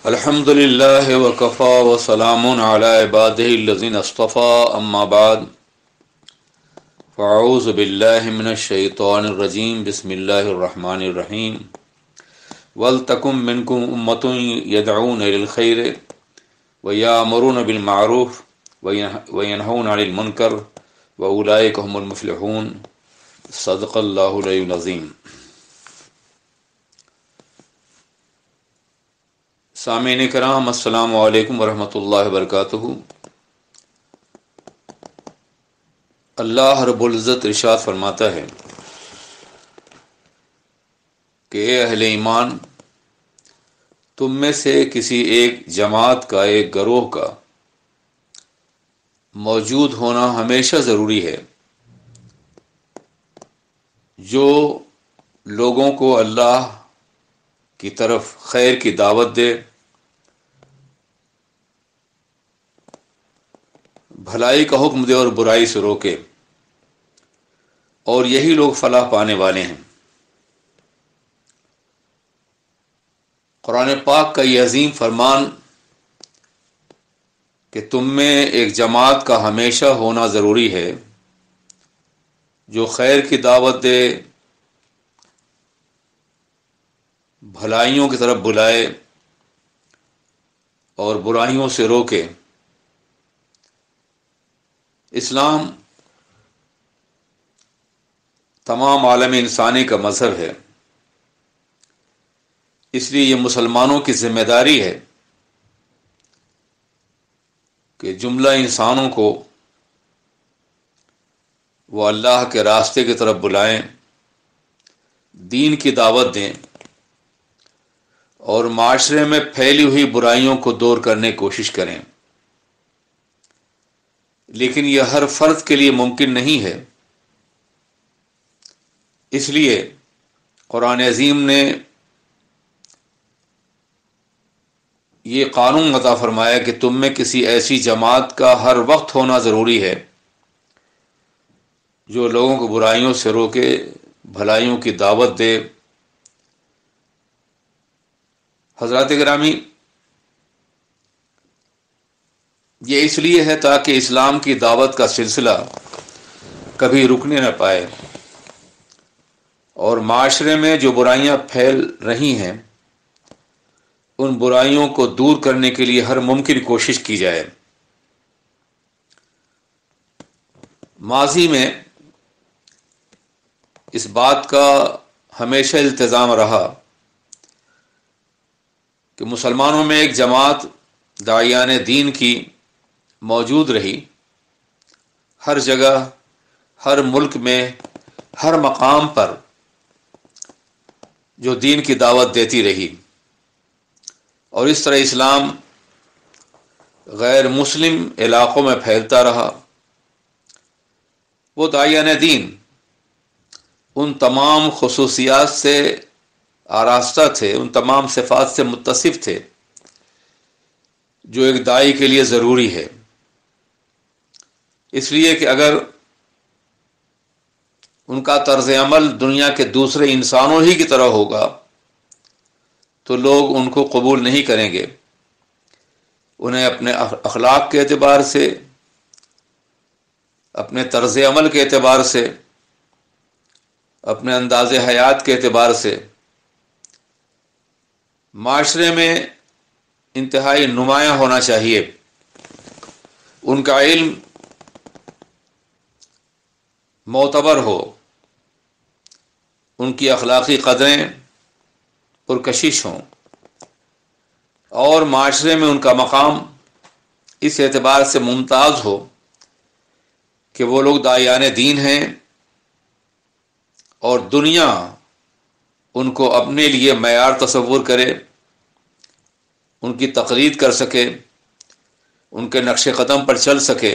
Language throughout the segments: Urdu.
الحمد للہ وکفا وسلام علی عبادہ الذین اصطفى اما بعد فاعوذ باللہ من الشیطان الرجیم بسم اللہ الرحمن الرحیم ولتکن منکم امۃ یدعون الی الخیر ویأمرون بالمعروف وینہون عن المنکر واولئک هم المفلحون صدق اللہ العلی العظیم۔ سامعین کرام، السلام علیکم ورحمۃ اللہ وبرکاتہ۔ اللہ رب العزت ارشاد فرماتا ہے کہ اے اہل ایمان، تم میں سے کسی ایک جماعت کا، ایک گروہ کا موجود ہونا ہمیشہ ضروری ہے جو لوگوں کو اللہ کی طرف خیر کی دعوت دے، بھلائی کا حکم دے اور برائی سے روکے، اور یہی لوگ فلاح پانے والے ہیں۔ قرآن پاک کا یہ عظیم فرمان کہ تم میں ایک جماعت کا ہمیشہ ہونا ضروری ہے جو خیر کی دعوت دے، بھلائیوں کی طرف بلائے اور برائیوں سے روکے۔ اسلام تمام عالم انسانی کا مذہب ہے، اس لیے یہ مسلمانوں کی ذمہ داری ہے کہ جملہ انسانوں کو وہ اللہ کے راستے کی طرف بلائیں، دین کی دعوت دیں اور معاشرے میں پھیلی ہوئی برائیوں کو دور کرنے کی کوشش کریں۔ لیکن یہ ہر فرد کے لیے ممکن نہیں ہے، اس لیے قرآن عظیم نے یہ قانون عطا فرمایا کہ تم میں کسی ایسی جماعت کا ہر وقت ہونا ضروری ہے جو لوگوں کو برائیوں سے روکے، بھلائیوں کی دعوت دے۔ حضرات گرامی، یہ اس لیے ہے تاکہ اسلام کی دعوت کا سلسلہ کبھی رکنے نہ پائے اور معاشرے میں جو برائیاں پھیل رہی ہیں ان برائیوں کو دور کرنے کے لیے ہر ممکن کوشش کی جائے۔ ماضی میں اس بات کا ہمیشہ التزام رہا کہ مسلمانوں میں ایک جماعت داعیان دین کی موجود رہی، ہر جگہ، ہر ملک میں، ہر مقام پر جو دین کی دعوت دیتی رہی، اور اس طرح اسلام غیر مسلم علاقوں میں پھیلتا رہا۔ وہ داعیان دین ان تمام خصوصیات سے آراستہ تھے، ان تمام صفات سے متصف تھے جو ایک داعی کے لیے ضروری ہے، اس لیے کہ اگر ان کا طرز عمل دنیا کے دوسرے انسانوں ہی کی طرح ہوگا تو لوگ ان کو قبول نہیں کریں گے۔ انہیں اپنے اخلاق کے اعتبار سے، اپنے طرز عمل کے اعتبار سے، اپنے انداز حیات کے اعتبار سے معاشرے میں انتہائی نمایاں ہونا چاہیے۔ ان کا علم معتبر ہو، ان کی اخلاقی قدریں پرکشش ہوں، اور معاشرے میں ان کا مقام اس اعتبار سے ممتاز ہو کہ وہ لوگ داعیان دین ہیں اور دنیا ان کو اپنے لیے معیار تصور کرے، ان کی تقلید کر سکے، ان کے نقش قدم پر چل سکے،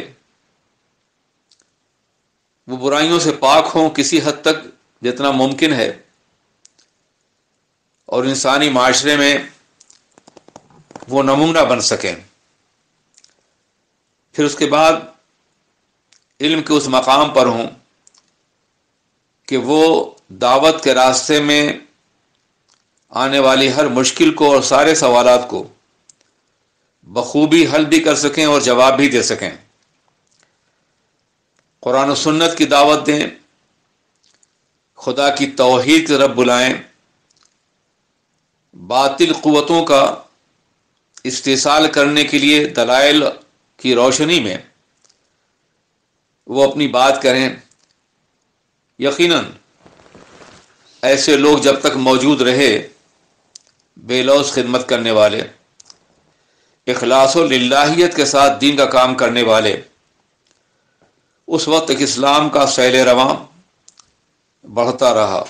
وہ برائیوں سے پاک ہوں کسی حد تک جتنا ممکن ہے، اور انسانی معاشرے میں وہ نمونہ بن سکیں۔ پھر اس کے بعد علم کے اس مقام پر ہوں کہ وہ دعوت کے راستے میں آنے والی ہر مشکل کو اور سارے سوالات کو بخوبی حل بھی کر سکیں اور جواب بھی دے سکیں۔ قرآن و سنت کی دعوت دیں، خدا کی توحید کی طرف بلائیں، باطل قوتوں کا استحصال کرنے کے لیے دلائل کی روشنی میں وہ اپنی بات کریں۔ یقیناً ایسے لوگ جب تک موجود رہے، بے لوث خدمت کرنے والے، اخلاص و للہیت کے ساتھ دین کا کام کرنے والے، اس وقت تک اسلام کا سیل رواں بڑھتا رہا،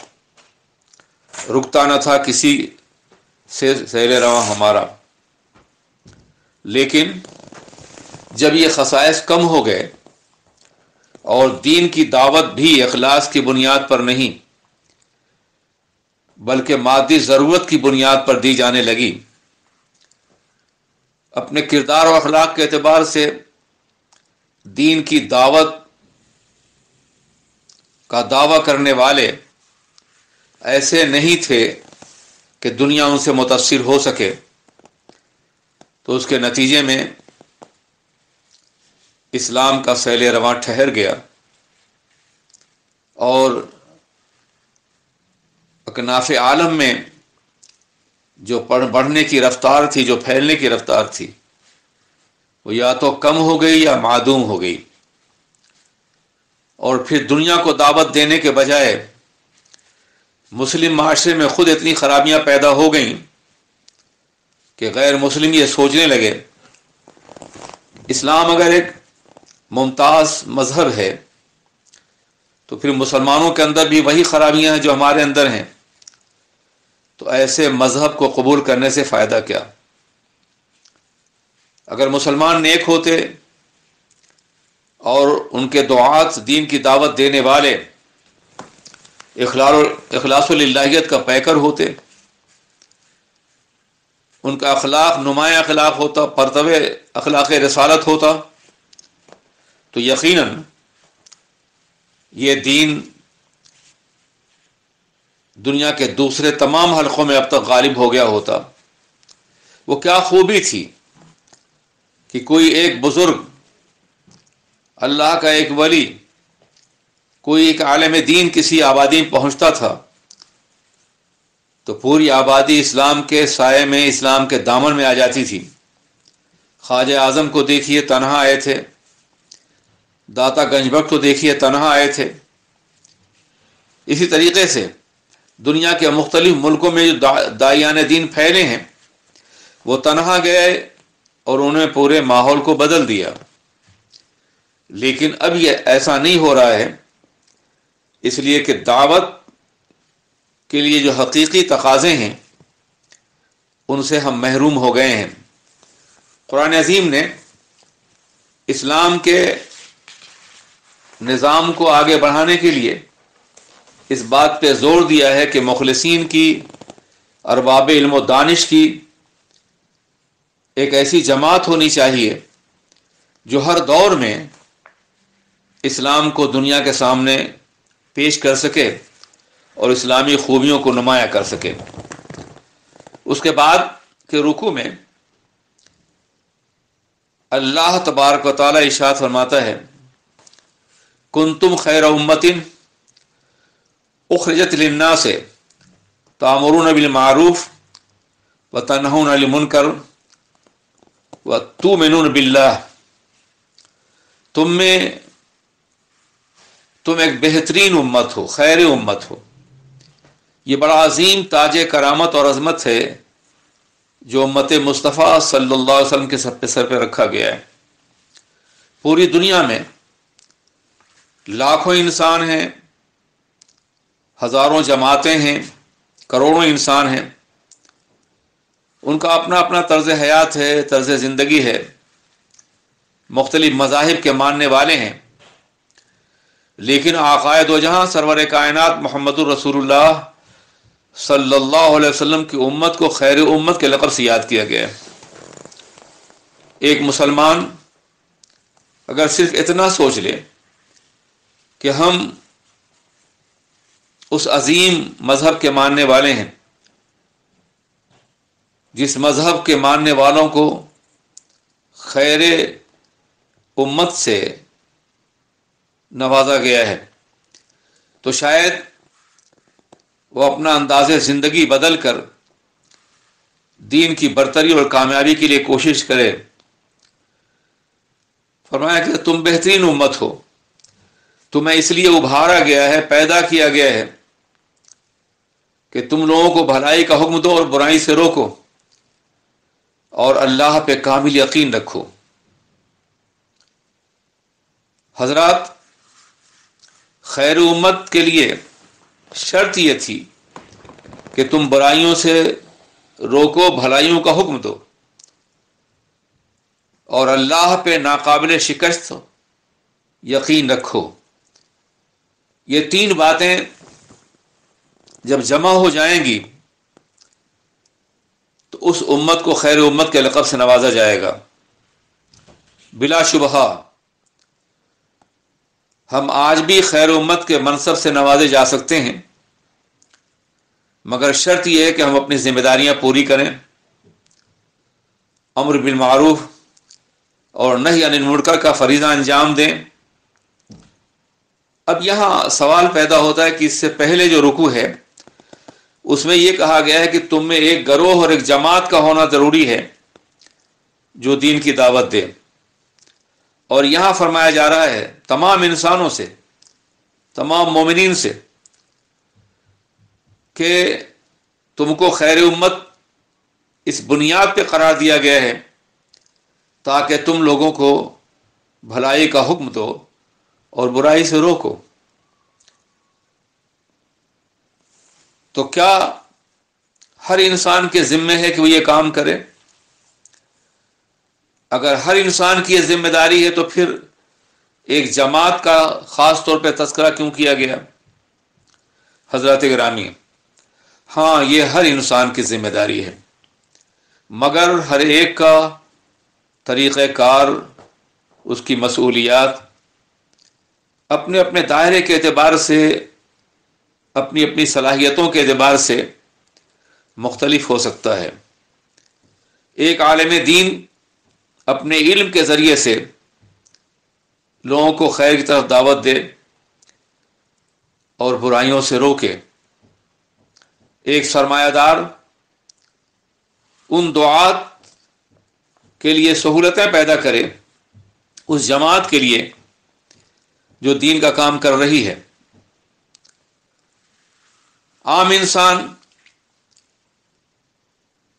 رکتا نہ تھا کسی سے سیل رواں ہمارا۔ لیکن جب یہ خصائص کم ہو گئے اور دین کی دعوت بھی اخلاص کی بنیاد پر نہیں بلکہ مادی ضرورت کی بنیاد پر دی جانے لگی، اپنے کردار و اخلاق کے اعتبار سے دین کی دعوت کا دعویٰ کرنے والے ایسے نہیں تھے کہ دنیا ان سے متاثر ہو سکے، تو اس کے نتیجے میں اسلام کا سیل رواں ٹھہر گیا اور اکناف عالم میں جو بڑھنے کی رفتار تھی، جو پھیلنے کی رفتار تھی، وہ یا تو کم ہو گئی یا معدوم ہو گئی، اور پھر دنیا کو دعوت دینے کے بجائے مسلم معاشرے میں خود اتنی خرابیاں پیدا ہو گئیں کہ غیر مسلم یہ سوچنے لگے اسلام اگر ایک ممتاز مذہب ہے تو پھر مسلمانوں کے اندر بھی وہی خرابیاں ہیں جو ہمارے اندر ہیں، تو ایسے مذہب کو قبول کرنے سے فائدہ کیا؟ اگر مسلمان نیک ہوتے اور ان کے دعات دین کی دعوت دینے والے اخلاص و للہیت کا پیکر ہوتے، ان کا اخلاق نمایاں اخلاق ہوتا، پرتو اخلاق رسالت ہوتا، تو یقیناً یہ دین دنیا کے دوسرے تمام حلقوں میں اب تک غالب ہو گیا ہوتا۔ وہ کیا خوبی تھی کہ کوئی ایک بزرگ، اللہ کا ایک ولی، کوئی ایک عالم دین کسی آبادی میں پہنچتا تھا تو پوری آبادی اسلام کے سائے میں، اسلام کے دامن میں آ جاتی تھی۔ خواجہ اعظم کو دیکھیے تنہا آئے تھے، داتا گنج بخش کو دیکھیے تنہا آئے تھے۔ اسی طریقے سے دنیا کے مختلف ملکوں میں جو داعیان دین پھیلے ہیں وہ تنہا گئے اور انہوں نے پورے ماحول کو بدل دیا۔ لیکن اب یہ ایسا نہیں ہو رہا ہے، اس لیے کہ دعوت کے لیے جو حقیقی تقاضے ہیں ان سے ہم محروم ہو گئے ہیں۔ قرآن عظیم نے اسلام کے نظام کو آگے بڑھانے کے لیے اس بات پہ زور دیا ہے کہ مخلصین کی، ارباب علم و دانش کی ایک ایسی جماعت ہونی چاہیے جو ہر دور میں اسلام کو دنیا کے سامنے پیش کر سکے اور اسلامی خوبیوں کو نمایاں کر سکے۔ اس کے بعد کے رکوع میں اللہ تبارک و تعالی ارشاد فرماتا ہے کنتم خیر امت اخرجت للناس تأمرون بالمعروف وتنہون عن المنکر وتؤمنون باللہ، تم ایک بہترین امت ہو، خیر امت ہو۔ یہ بڑا عظیم تاج کرامت اور عظمت ہے جو امت مصطفیٰ صلی اللہ علیہ وسلم کے سر پہ رکھا گیا ہے۔ پوری دنیا میں لاکھوں انسان ہیں، ہزاروں جماعتیں ہیں، کروڑوں انسان ہیں، ان کا اپنا اپنا طرز حیات ہے، طرز زندگی ہے، مختلف مذاہب کے ماننے والے ہیں، لیکن آقائے دو جہاں سرور کائنات محمد الرسول اللہ صلی اللہ علیہ وسلم کی امت کو خیر امت کے لقب سے یاد کیا گیا ہے۔ ایک مسلمان اگر صرف اتنا سوچ لے کہ ہم اس عظیم مذہب کے ماننے والے ہیں جس مذہب کے ماننے والوں کو خیر امت سے نوازا گیا ہے، تو شاید وہ اپنا انداز زندگی بدل کر دین کی برتری اور کامیابی کے لیے کوشش کرے۔ فرمایا کہ تم بہترین امت ہو، تمہیں اس لیے ابھارا گیا ہے، پیدا کیا گیا ہے کہ تم لوگوں کو بھلائی کا حکم دو اور برائی سے روکو اور اللہ پہ کامل یقین رکھو۔ حضرات، خیر امت کے لیے شرط یہ تھی کہ تم برائیوں سے روکو، بھلائیوں کا حکم دو اور اللہ پہ ناقابل شکست یقین رکھو۔ یہ تین باتیں جب جمع ہو جائیں گی تو اس امت کو خیر امت کے لقب سے نوازا جائے گا۔ بلا شبہ ہم آج بھی خیر امت کے منصب سے نوازے جا سکتے ہیں، مگر شرط یہ ہے کہ ہم اپنی ذمہ داریاں پوری کریں، امر بالمعروف اور نہی عن المنکر کا فریضہ انجام دیں۔ اب یہاں سوال پیدا ہوتا ہے کہ اس سے پہلے جو رکوع ہے اس میں یہ کہا گیا ہے کہ تم میں ایک گروہ اور ایک جماعت کا ہونا ضروری ہے جو دین کی دعوت دے، اور یہاں فرمایا جا رہا ہے تمام انسانوں سے، تمام مومنین سے، کہ تم کو خیر امت اس بنیاد پہ قرار دیا گیا ہے تاکہ تم لوگوں کو بھلائی کا حکم دو اور برائی سے روکو۔ تو کیا ہر انسان کے ذمے ہے کہ وہ یہ کام کرے؟ اگر ہر انسان کی یہ ذمہ داری ہے تو پھر ایک جماعت کا خاص طور پہ تذکرہ کیوں کیا گیا؟ حضرات گرامی، ہاں یہ ہر انسان کی ذمہ داری ہے، مگر ہر ایک کا طریقہ کار، اس کی مسئولیات اپنے اپنے دائرے کے اعتبار سے، اپنی اپنی صلاحیتوں کے اعتبار سے مختلف ہو سکتا ہے۔ ایک عالم دین اپنے علم کے ذریعے سے لوگوں کو خیر کی طرف دعوت دے اور برائیوں سے روکے۔ ایک سرمایہ دار ان دعات کے لیے سہولتیں پیدا کرے اس جماعت کے لیے جو دین کا کام کر رہی ہے۔ عام انسان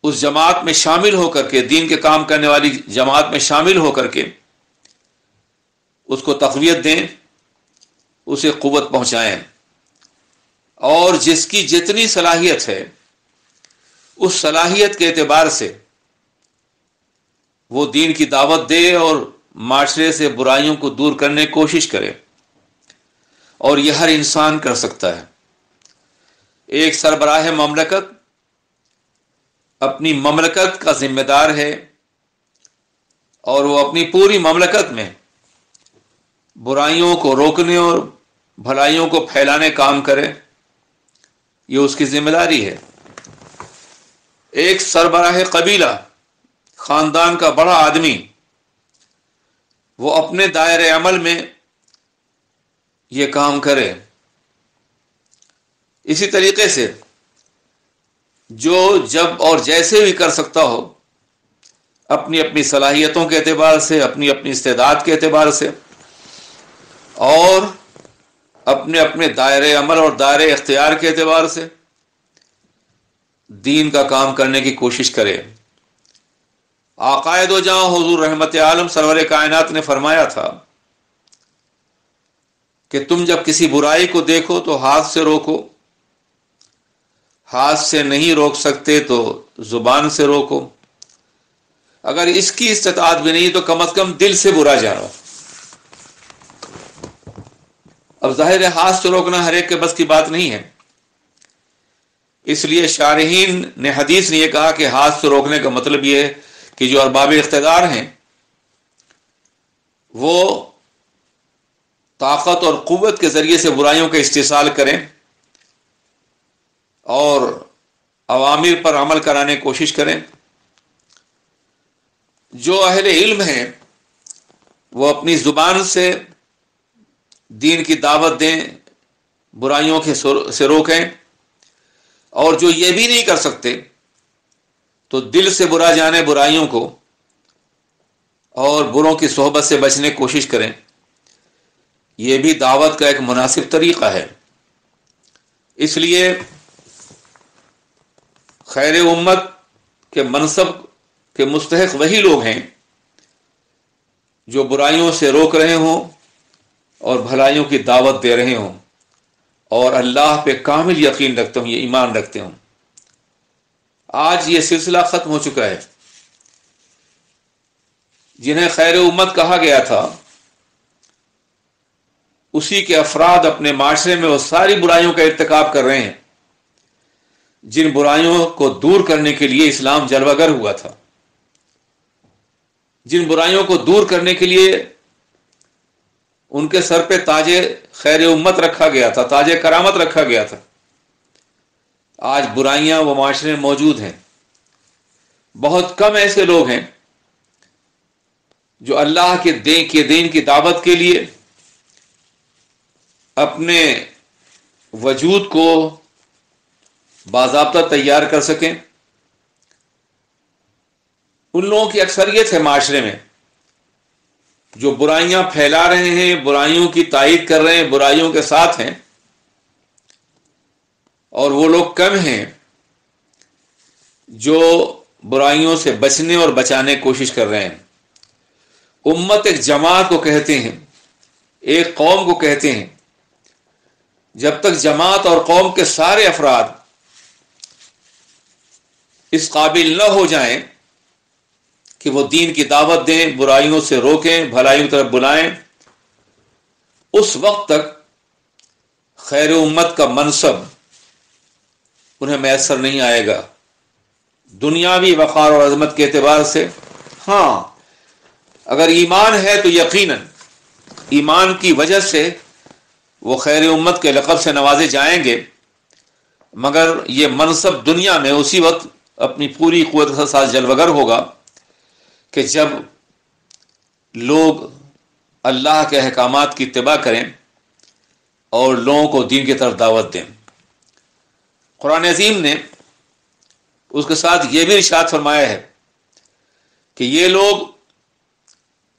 اس جماعت میں شامل ہو کر کے، دین کے کام کرنے والی جماعت میں شامل ہو کر کے اس کو تقویت دیں، اسے قوت پہنچائیں، اور جس کی جتنی صلاحیت ہے اس صلاحیت کے اعتبار سے وہ دین کی دعوت دے اور معاشرے سے برائیوں کو دور کرنے کی کوشش کرے، اور یہ ہر انسان کر سکتا ہے۔ ایک سربراہ مملکت اپنی مملکت کا ذمہ دار ہے اور وہ اپنی پوری مملکت میں برائیوں کو روکنے اور بھلائیوں کو پھیلانے کام کرے، یہ اس کی ذمہ داری ہے۔ ایک سربراہ قبیلہ، خاندان کا بڑا آدمی، وہ اپنے دائرۂ عمل میں یہ کام کرے۔ اسی طریقے سے جو جب اور جیسے بھی کر سکتا ہو، اپنی اپنی صلاحیتوں کے اعتبار سے، اپنی اپنی استعداد کے اعتبار سے، اور اپنے اپنے دائرۂ عمل اور دائرۂ اختیار کے اعتبار سے دین کا کام کرنے کی کوشش کرے۔ آقائے دو جہاں حضور رحمت عالم سرور کائنات نے فرمایا تھا کہ تم جب کسی برائی کو دیکھو تو ہاتھ سے روکو، ہاتھ سے نہیں روک سکتے تو زبان سے روکو، اگر اس کی استطاعت بھی نہیں تو کم از کم دل سے برا جانو۔ اب ظاہر ہے ہاتھ سے روکنا ہر ایک کے بس کی بات نہیں ہے، اس لیے شارحین نے حدیث نے یہ کہا کہ ہاتھ سے روکنے کا مطلب یہ ہے کہ جو ارباب اقتدار ہیں وہ طاقت اور قوت کے ذریعے سے برائیوں کا استحصال کریں اور اوامر پر عمل کرانے کی کوشش کریں۔ جو اہل علم ہیں وہ اپنی زبان سے دین کی دعوت دیں، برائیوں سے روکیں، اور جو یہ بھی نہیں کر سکتے تو دل سے برا جانے برائیوں کو اور بروں کی صحبت سے بچنے کی کوشش کریں۔ یہ بھی دعوت کا ایک مناسب طریقہ ہے۔ اس لیے خیر امت کے منصب کے مستحق وہی لوگ ہیں جو برائیوں سے روک رہے ہوں اور بھلائیوں کی دعوت دے رہے ہوں اور اللہ پہ کامل یقین رکھتے ہوں، یہ ایمان رکھتے ہوں۔ آج یہ سلسلہ ختم ہو چکا ہے۔ جنہیں خیر امت کہا گیا تھا اسی کے افراد اپنے معاشرے میں وہ ساری برائیوں کا ارتکاب کر رہے ہیں جن برائیوں کو دور کرنے کے لیے اسلام جلوہ گر ہوا تھا، جن برائیوں کو دور کرنے کے لیے ان کے سر پہ تاج خیر امت رکھا گیا تھا، تاج کرامت رکھا گیا تھا۔ آج برائیاں وہ معاشرے میں موجود ہیں۔ بہت کم ایسے لوگ ہیں جو اللہ کے دین کی دعوت کے لیے اپنے وجود کو باضابطہ تیار کر سکیں۔ ان لوگوں کی اکثریت ہے معاشرے میں جو برائیاں پھیلا رہے ہیں، برائیوں کی تائید کر رہے ہیں، برائیوں کے ساتھ ہیں، اور وہ لوگ کم ہیں جو برائیوں سے بچنے اور بچانے کی کوشش کر رہے ہیں۔ امت ایک جماعت کو کہتے ہیں، ایک قوم کو کہتے ہیں۔ جب تک جماعت اور قوم کے سارے افراد اس قابل نہ ہو جائیں کہ وہ دین کی دعوت دیں، برائیوں سے روکیں، بھلائیوں کی طرف بلائیں، اس وقت تک خیر امت کا منصب انہیں میسر نہیں آئے گا۔ دنیاوی وقار اور عظمت کے اعتبار سے ہاں، اگر ایمان ہے تو یقیناً ایمان کی وجہ سے وہ خیر امت کے لقب سے نوازے جائیں گے، مگر یہ منصب دنیا میں اسی وقت اپنی پوری قوت کے ساتھ جلوگر ہوگا کہ جب لوگ اللہ کے احکامات کی اتباع کریں اور لوگوں کو دین کی طرف دعوت دیں۔ قرآن عظیم نے اس کے ساتھ یہ بھی ارشاد فرمایا ہے کہ یہ لوگ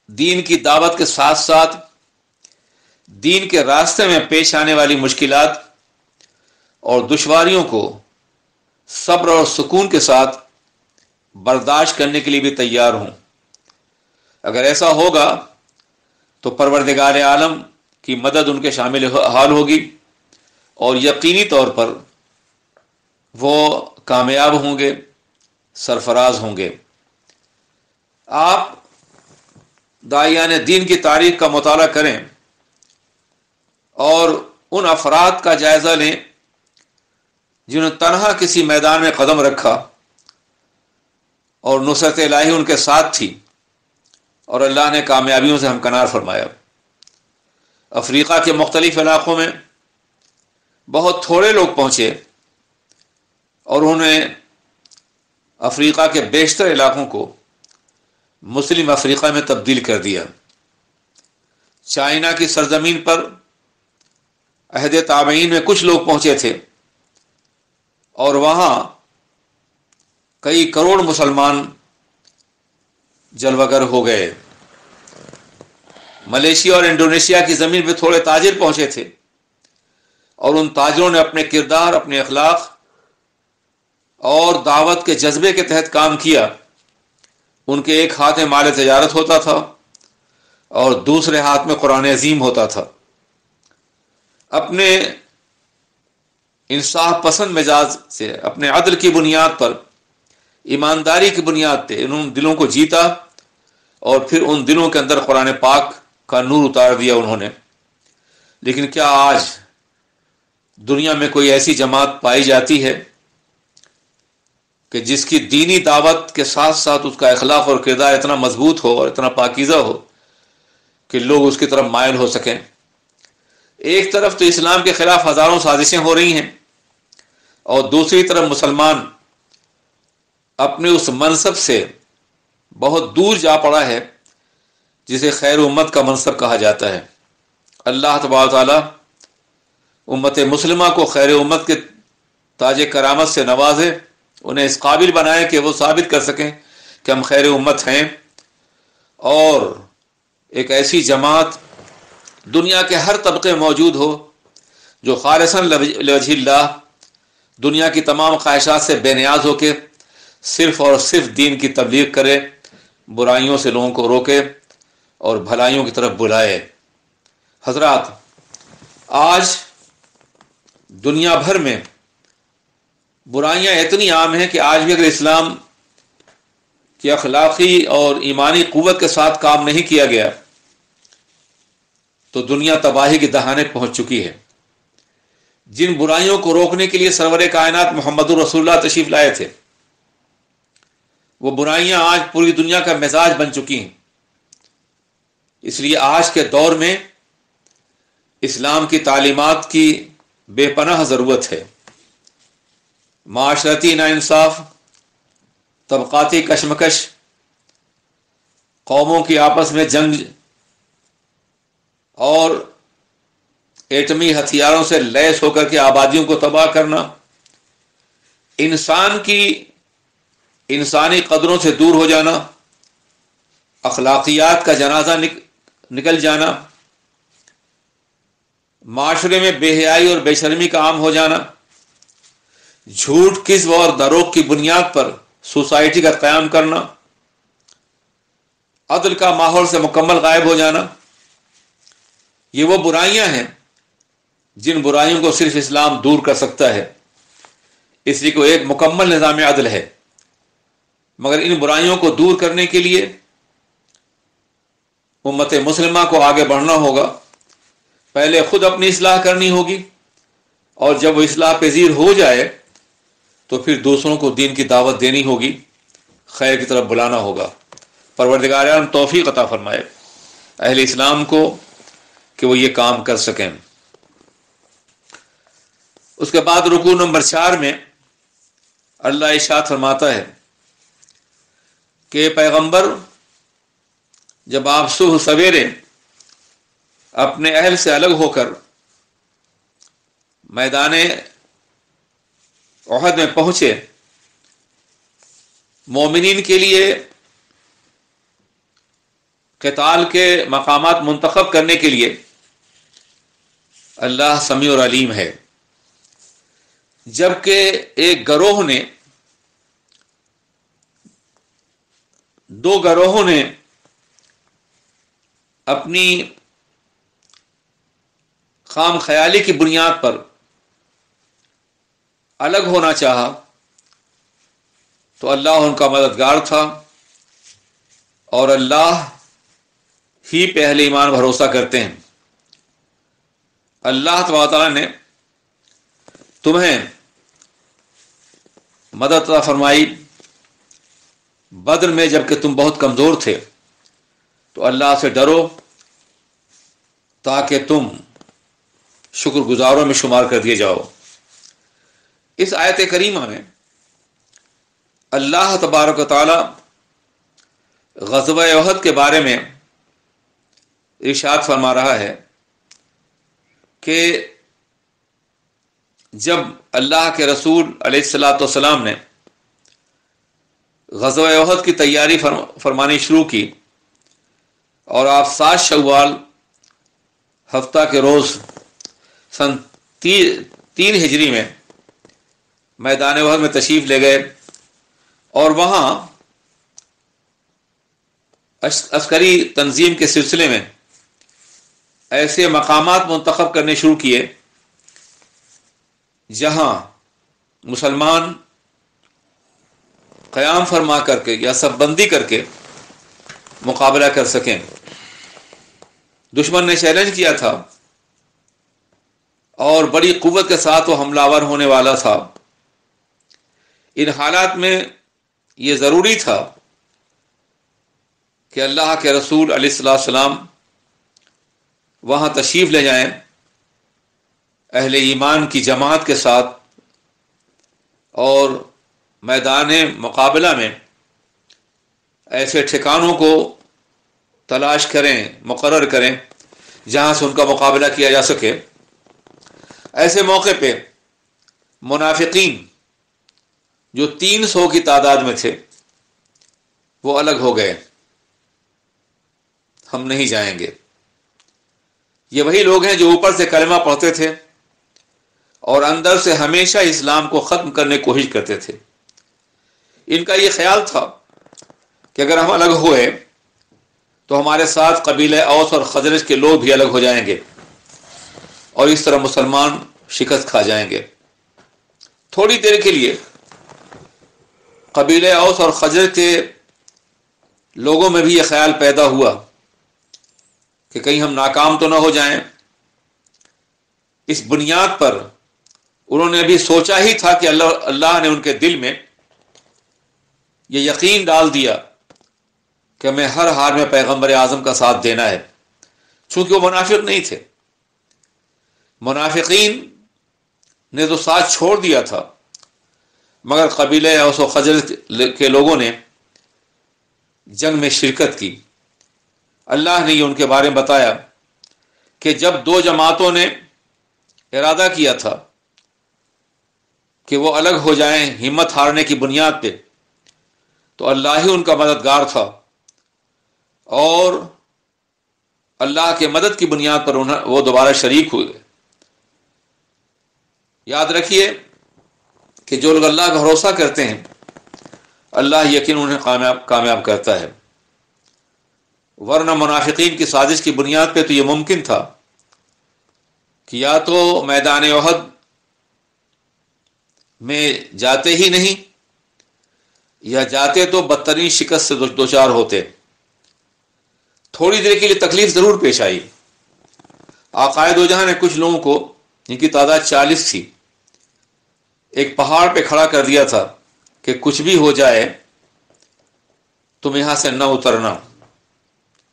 دین کی دعوت کے ساتھ ساتھ دین کے راستے میں پیش آنے والی مشکلات اور دشواریوں کو صبر اور سکون کے ساتھ برداشت کرنے کے لیے بھی تیار ہوں۔ اگر ایسا ہوگا تو پروردگار عالم کی مدد ان کے شامل حال ہوگی اور یقینی طور پر وہ کامیاب ہوں گے، سرفراز ہوں گے۔ آپ داعیان دین کی تاریخ کا مطالعہ کریں اور ان افراد کا جائزہ لیں جنہوں نے تنہا کسی میدان میں قدم رکھا اور نصرت الہی ان کے ساتھ تھی اور اللہ نے کامیابیوں سے ہمکنار فرمایا۔ افریقہ کے مختلف علاقوں میں بہت تھوڑے لوگ پہنچے اور انہوں نے افریقہ کے بیشتر علاقوں کو مسلم افریقہ میں تبدیل کر دیا۔ چائنا کی سرزمین پر عہد تابعین میں کچھ لوگ پہنچے تھے اور وہاں کئی کروڑ مسلمان جلوگر ہو گئے۔ ملیشیا اور انڈونیشیا کی زمین پہ تھوڑے تاجر پہنچے تھے اور ان تاجروں نے اپنے کردار، اپنے اخلاق اور دعوت کے جذبے کے تحت کام کیا۔ ان کے ایک ہاتھ میں مال تجارت ہوتا تھا اور دوسرے ہاتھ میں قرآن عظیم ہوتا تھا۔ اپنے انصاف پسند مزاج سے، اپنے عدل کی بنیاد پر، ایمانداری کی بنیاد پہ انہوں نے دلوں کو جیتا اور پھر ان دلوں کے اندر قرآن پاک کا نور اتار دیا انہوں نے۔ لیکن کیا آج دنیا میں کوئی ایسی جماعت پائی جاتی ہے کہ جس کی دینی دعوت کے ساتھ ساتھ اس کا اخلاق اور کردار اتنا مضبوط ہو اور اتنا پاکیزہ ہو کہ لوگ اس کی طرف مائل ہو سکیں؟ ایک طرف تو اسلام کے خلاف ہزاروں سازشیں ہو رہی ہیں اور دوسری طرف مسلمان اپنے اس منصب سے بہت دور جا پڑا ہے، جسے خیر امت کا منصب کہا جاتا ہے۔ اللہ تبارک تعالیٰ امت مسلمہ کو خیر امت کے تاج کرامت سے نوازے، انہیں اس قابل بنائے کہ وہ ثابت کر سکیں کہ ہم خیر امت ہیں، اور ایک ایسی جماعت دنیا کے ہر طبقے موجود ہو جو خالصاً لوجہ اللہ دنیا کی تمام خواہشات سے بے نیاز ہو کے صرف اور صرف دین کی تبلیغ کرے، برائیوں سے لوگوں کو روکے اور بھلائیوں کی طرف بلائے۔ حضرات، آج دنیا بھر میں برائیاں اتنی عام ہیں کہ آج بھی اگر اسلام کی اخلاقی اور ایمانی قوت کے ساتھ کام نہیں کیا گیا تو دنیا تباہی کی دہانے پہنچ چکی ہے۔ جن برائیوں کو روکنے کے لیے سرور کائنات محمد رسول اللہ تشریف لائے تھے، وہ برائیاں آج پوری دنیا کا مزاج بن چکی ہیں۔ اس لیے آج کے دور میں اسلام کی تعلیمات کی بے پناہ ضرورت ہے۔ معاشرتی ناانصاف، طبقاتی کشمکش، قوموں کی آپس میں جنگ اور ایٹمی ہتھیاروں سے لیس ہو کر کے آبادیوں کو تباہ کرنا، انسان کی انسانی قدروں سے دور ہو جانا، اخلاقیات کا جنازہ نکل جانا، معاشرے میں بے حیائی اور بے شرمی کا عام ہو جانا، جھوٹ، کذب اور دروغ کی بنیاد پر سوسائٹی کا قیام کرنا، عدل کا ماحول سے مکمل غائب ہو جانا، یہ وہ برائیاں ہیں جن برائیوں کو صرف اسلام دور کر سکتا ہے۔ اس لیے کوئی ایک مکمل نظام عدل ہے، مگر ان برائیوں کو دور کرنے کے لیے امت مسلمہ کو آگے بڑھنا ہوگا۔ پہلے خود اپنی اصلاح کرنی ہوگی، اور جب وہ اصلاح پذیر ہو جائے تو پھر دوسروں کو دین کی دعوت دینی ہوگی، خیر کی طرف بلانا ہوگا۔ پروردگار عالم توفیق عطا فرمائے اہل اسلام کو کہ وہ یہ کام کر سکیں۔ اس کے بعد رکوع نمبر 4 میں اللہ ارشاد فرماتا ہے کہ پیغمبر، جب آپ صبح سویرے اپنے اہل سے الگ ہو کر میدان احد میں پہنچے، مومنین کے لیے قتال کے مقامات منتخب کرنے کے لیے اللہ سمیع اور علیم ہے۔ جبکہ ایک گروہ نے، دو گروہوں نے اپنی خام خیالی کی بنیاد پر الگ ہونا چاہا تو اللہ ان کا مددگار تھا، اور اللہ ہی پہ اہل ایمان بھروسہ کرتے ہیں۔ اللہ تبارک تعالیٰ نے تمہیں مدد عطا فرمائی بدر میں، جبکہ تم بہت کمزور تھے، تو اللہ سے ڈرو تاکہ تم شکر گزاروں میں شمار کر دیے جاؤ۔ اس آیت کریمہ میں اللہ تبارک و تعالی غزوہ احد کے بارے میں ارشاد فرما رہا ہے کہ جب اللہ کے رسول علیہ الصلاۃ والسلام نے غزوہ احد کی تیاری فرمانی شروع کی، اور آپ 7 شوال ہفتہ کے روز سن 3 ہجری میں میدان احد میں تشریف لے گئے، اور وہاں عسکری تنظیم کے سلسلے میں ایسے مقامات منتخب کرنے شروع کیے جہاں مسلمان قیام فرما کر کے یا صف بندی کر کے مقابلہ کر سکیں۔ دشمن نے چیلنج کیا تھا اور بڑی قوت کے ساتھ وہ حملہ آور ہونے والا تھا۔ ان حالات میں یہ ضروری تھا کہ اللہ کے رسول علیہ السلام وہاں تشریف لے جائیں اہل ایمان کی جماعت کے ساتھ، اور میدان مقابلہ میں ایسے ٹھکانوں کو تلاش کریں، مقرر کریں جہاں سے ان کا مقابلہ کیا جا سکے۔ ایسے موقع پہ منافقین جو 300 کی تعداد میں تھے وہ الگ ہو گئے، ہم نہیں جائیں گے۔ یہ وہی لوگ ہیں جو اوپر سے کلمہ پڑھتے تھے اور اندر سے ہمیشہ اسلام کو ختم کرنے کی کوشش کرتے تھے۔ ان کا یہ خیال تھا کہ اگر ہم الگ ہوئے تو ہمارے ساتھ قبیلہ اوس اور خزرج کے لوگ بھی الگ ہو جائیں گے اور اس طرح مسلمان شکست کھا جائیں گے۔ تھوڑی دیر کے لیے قبیلہ اوس اور خزرج کے لوگوں میں بھی یہ خیال پیدا ہوا کہ کہیں ہم ناکام تو نہ ہو جائیں۔ اس بنیاد پر انہوں نے ابھی سوچا ہی تھا کہ اللہ نے ان کے دل میں یہ یقین ڈال دیا کہ ہمیں ہر حال میں پیغمبر اعظم کا ساتھ دینا ہے، چونکہ وہ منافق نہیں تھے۔ منافقین نے تو ساتھ چھوڑ دیا تھا، مگر قبیلہ اوس و خزرج کے لوگوں نے جنگ میں شرکت کی۔ اللہ نے یہ ان کے بارے میں بتایا کہ جب دو جماعتوں نے ارادہ کیا تھا کہ وہ الگ ہو جائیں ہمت ہارنے کی بنیاد پہ، تو اللہ ہی ان کا مددگار تھا اور اللہ کے مدد کی بنیاد پر وہ دوبارہ شریک ہوئے۔ یاد رکھیے کہ جو لوگ اللہ کا بھروسہ کرتے ہیں اللہ یقین انہیں کامیاب کرتا ہے، ورنہ منافقین کی سازش کی بنیاد پہ تو یہ ممکن تھا کہ یا تو میدان احد میں جاتے ہی نہیں یا جاتے تو بدترین شکست سے دوچار ہوتے۔ تھوڑی دیر کے لیے تکلیف ضرور پیش آئی۔ آقائے دو جہاں نے کچھ لوگوں کو، جن کی تعداد 40 تھی، ایک پہاڑ پہ کھڑا کر دیا تھا کہ کچھ بھی ہو جائے تم یہاں سے نہ اترنا۔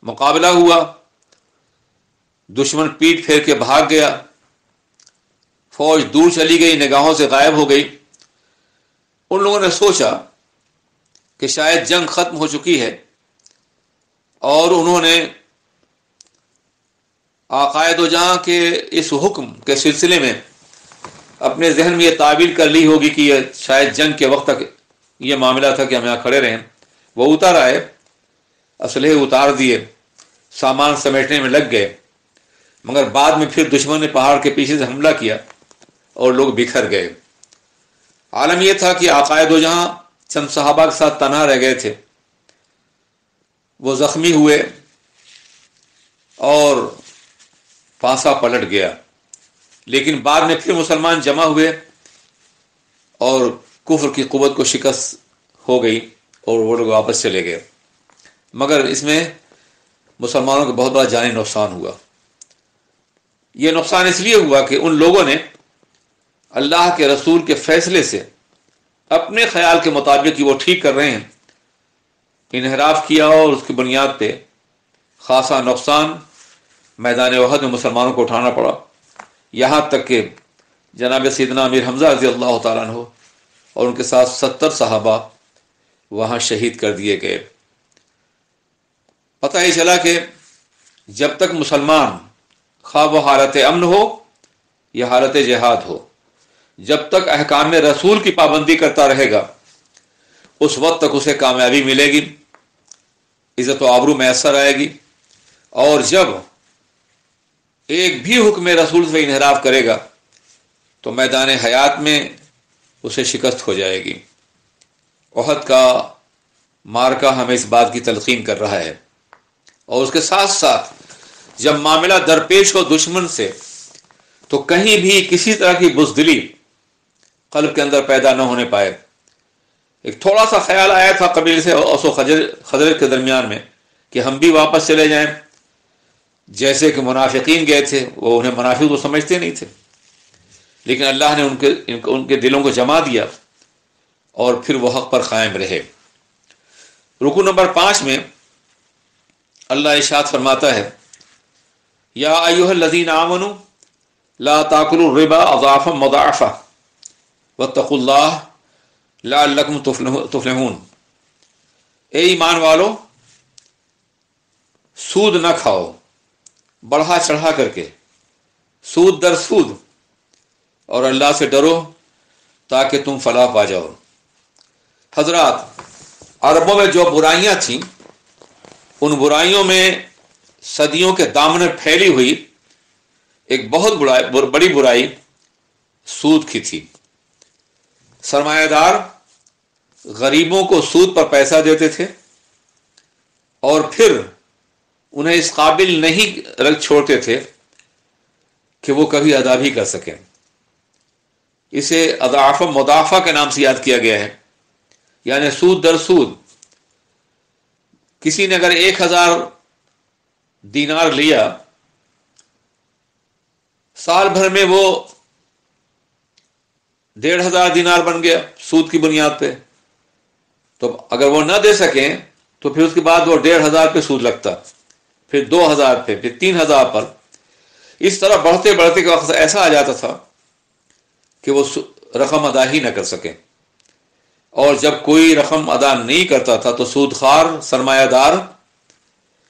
مقابلہ ہوا، دشمن پیٹ پھیر کے بھاگ گیا، فوج دور چلی گئی، نگاہوں سے غائب ہو گئی۔ ان لوگوں نے سوچا کہ شاید جنگ ختم ہو چکی ہے، اور انہوں نے آقائے دو جہاں کے اس حکم کے سلسلے میں اپنے ذہن میں یہ تعبیر کر لی ہوگی کہ یہ شاید جنگ کے وقت تک یہ معاملہ تھا کہ ہم یہاں کھڑے رہیں۔ وہ اتر آئے، اسلحے اتار دیے، سامان سمیٹنے میں لگ گئے، مگر بعد میں پھر دشمن نے پہاڑ کے پیچھے سے حملہ کیا اور لوگ بکھر گئے۔ عالم یہ تھا کہ آقائے دو جہاں چند صحابہ کے ساتھ تنہا رہ گئے تھے۔ وہ زخمی ہوئے اور پانسا پلٹ گیا، لیکن بعد میں پھر مسلمان جمع ہوئے اور کفر کی قوت کو شکست ہو گئی اور وہ لوگ واپس چلے گئے، مگر اس میں مسلمانوں کو بہت بڑا جانی نقصان ہوا۔ یہ نقصان اس لیے ہوا کہ ان لوگوں نے اللہ کے رسول کے فیصلے سے اپنے خیال کے مطابق کہ وہ ٹھیک کر رہے ہیں انحراف کیا، اور اس کی بنیاد پہ خاصا نقصان میدان احد میں مسلمانوں کو اٹھانا پڑا، یہاں تک کہ جناب سیدنا امیر حمزہ رضی اللہ تعالیٰ عنہ اور ان کے ساتھ 70 صحابہ وہاں شہید کر دیے گئے۔ پتہ ہی چلا کہ جب تک مسلمان خواہ وہ حالت امن ہو یا حالت جہاد ہو، جب تک احکام رسول کی پابندی کرتا رہے گا اس وقت تک اسے کامیابی ملے گی، عزت و آبرو میسر آئے گی، اور جب ایک بھی حکم رسول سے انحراف کرے گا تو میدان حیات میں اسے شکست ہو جائے گی۔ احد کا مارکا ہمیں اس بات کی تلقین کر رہا ہے، اور اس کے ساتھ ساتھ جب معاملہ درپیش ہو دشمن سے تو کہیں بھی کسی طرح کی بزدلی قلب کے اندر پیدا نہ ہونے پائے۔ ایک تھوڑا سا خیال آیا تھا قبیلے سے اوس و خزرج کے درمیان میں کہ ہم بھی واپس چلے جائیں، جیسے کہ منافقین گئے تھے، وہ انہیں منافق تو سمجھتے نہیں تھے، لیکن اللہ نے ان کے دلوں کو جما دیا اور پھر وہ حق پر قائم رہے۔ رکوع نمبر 5 میں اللہ ارشاد فرماتا ہے، یا ایھا الذین آمنوا لا تاکلوا الربا اضعافا مضاعفا واتقوا اللہ لعلکم تفلحون۔ اے ایمان والو، سود نہ کھاؤ بڑھا چڑھا کر کے، سود در سود، اور اللہ سے ڈرو تاکہ تم فلاح پا جاؤ۔ حضرات، عربوں میں جو برائیاں تھیں، ان برائیوں میں صدیوں کے دامن پھیلی ہوئی ایک بہت بڑی برائی سود کی تھی۔ سرمایہ دار غریبوں کو سود پر پیسہ دیتے تھے اور پھر انہیں اس قابل نہیں رکھ چھوڑتے تھے کہ وہ کبھی ادا بھی کر سکیں۔ اسے اضعاف مضاعفہ کے نام سے یاد کیا گیا ہے، یعنی سود در سود۔ کسی نے اگر 1000 دینار لیا، سال بھر میں وہ 1500 دینار بن گیا سود کی بنیاد پہ، تو اگر وہ نہ دے سکیں تو پھر اس کے بعد وہ 1500 پہ سود لگتا، پھر 2000 پہ، پھر 3000 پر۔ اس طرح بڑھتے بڑھتے کے وقت ایسا آ جاتا تھا کہ وہ رقم ادا ہی نہ کر سکیں، اور جب کوئی رقم ادا نہیں کرتا تھا تو سود خوار سرمایہ دار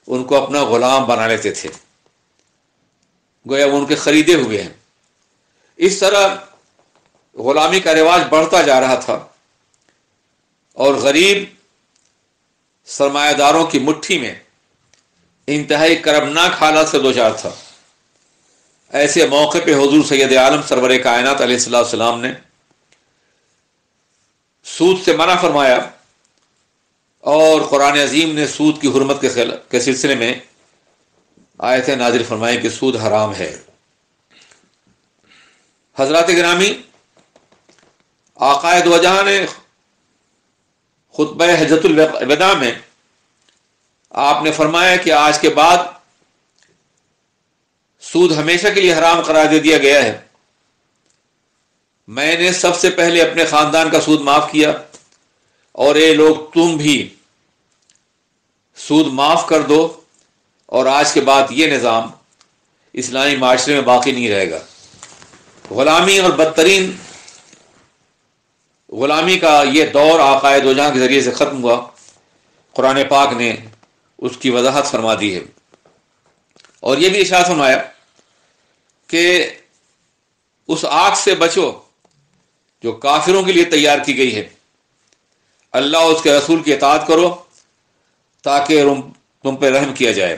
ان کو اپنا غلام بنا لیتے تھے، گویا وہ ان کے خریدے ہوئے ہیں۔ اس طرح غلامی کا رواج بڑھتا جا رہا تھا، اور غریب سرمایہ داروں کی مٹھی میں انتہائی کربناک حالات سے دوچار تھا۔ ایسے موقع پہ حضور سید عالم سرور کائنات علیہ السلام نے سود سے منع فرمایا، اور قرآن عظیم نے سود کی حرمت کے سلسلے میں آیتیں نازل فرمائیں کہ سود حرام ہے۔ حضرات گرامی، آقا دو جہاں نے خطبہ حجۃ الوداع میں آپ نے فرمایا کہ آج کے بعد سود ہمیشہ کے لیے حرام قرار دے دیا گیا ہے۔ میں نے سب سے پہلے اپنے خاندان کا سود معاف کیا، اور اے لوگ تم بھی سود معاف کر دو، اور آج کے بعد یہ نظام اسلامی معاشرے میں باقی نہیں رہے گا۔ غلامی اور بدترین غلامی کا یہ دور آقا دو جہاں کے ذریعے سے ختم ہوا۔ قرآن پاک نے اس کی وضاحت فرما دی ہے، اور یہ بھی ارشاد فرمایا کہ اس آگ سے بچو جو کافروں کے لیے تیار کی گئی ہے، اللہ اور اس کے رسول کی اطاعت کرو تاکہ تم پہ رحم کیا جائے،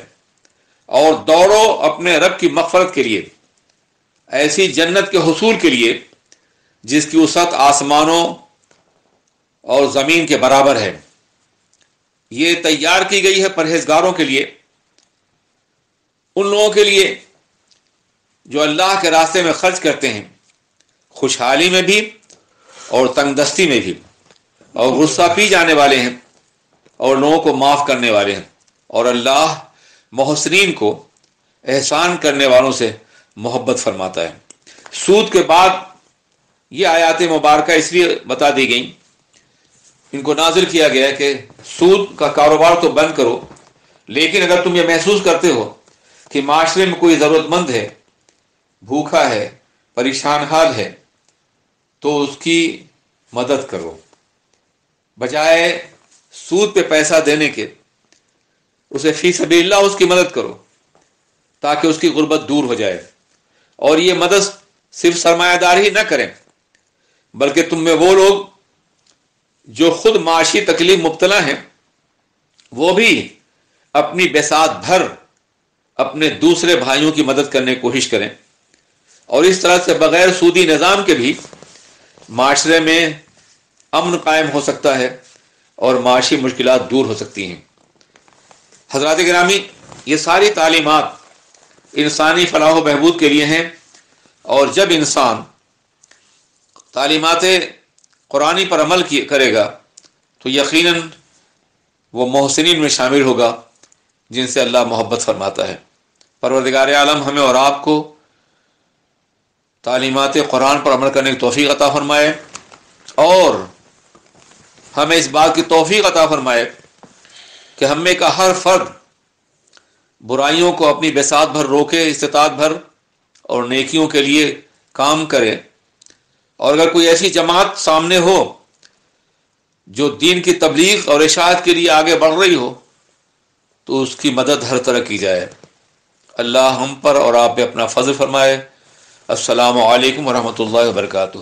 اور دوڑو اپنے رب کی مغفرت کے لیے، ایسی جنت کے حصول کے لیے جس کی وسعت آسمانوں اور زمین کے برابر ہے۔ یہ تیار کی گئی ہے پرہیزگاروں کے لیے، ان لوگوں کے لیے جو اللہ کے راستے میں خرچ کرتے ہیں، خوشحالی میں بھی اور تنگ دستی میں بھی، اور غصہ پی جانے والے ہیں اور لوگوں کو معاف کرنے والے ہیں، اور اللہ محسنین کو احسان کرنے والوں سے محبت فرماتا ہے۔ سود کے بعد یہ آیات مبارکہ اس لیے بتا دی گئیں، ان کو نازل کیا گیا کہ سود کا کاروبار تو بند کرو، لیکن اگر تم یہ محسوس کرتے ہو کہ معاشرے میں کوئی ضرورت مند ہے، بھوکا ہے، پریشان حال ہے، تو اس کی مدد کرو، بجائے سود پہ پیسہ دینے کے اسے فی سبیل اللہ اس کی مدد کرو تاکہ اس کی غربت دور ہو جائے۔ اور یہ مدد صرف سرمایہ دار ہی نہ کریں، بلکہ تم میں وہ لوگ جو خود معاشی تکلیف مبتلا ہیں وہ بھی اپنی بساط بھر اپنے دوسرے بھائیوں کی مدد کرنے کی کوشش کریں، اور اس طرح سے بغیر سودی نظام کے بھی معاشرے میں امن قائم ہو سکتا ہے اور معاشی مشکلات دور ہو سکتی ہیں۔ حضرات گرامی، یہ ساری تعلیمات انسانی فلاح و بہبود کے لیے ہیں، اور جب انسان تعلیمات قرآنی پر عمل کرے گا تو یقیناً وہ محسنین میں شامل ہوگا جن سے اللہ محبت فرماتا ہے۔ پروردگار عالم ہمیں اور آپ کو تعلیمات قرآن پر عمل کرنے کی توفیق عطا فرمائے، اور ہمیں اس بات کی توفیق عطا فرمائے کہ ہم میں کا ہر فرد برائیوں کو اپنی بساط بھر روکے، استطاعت بھر، اور نیکیوں کے لیے کام کرے۔ اور اگر کوئی ایسی جماعت سامنے ہو جو دین کی تبلیغ اور اشاعت کے لیے آگے بڑھ رہی ہو تو اس کی مدد ہر طرح کی جائے۔ اللہ ہم پر اور آپ پہ اپنا فضل فرمائے۔ السلام علیکم ورحمۃ اللہ وبرکاتہ۔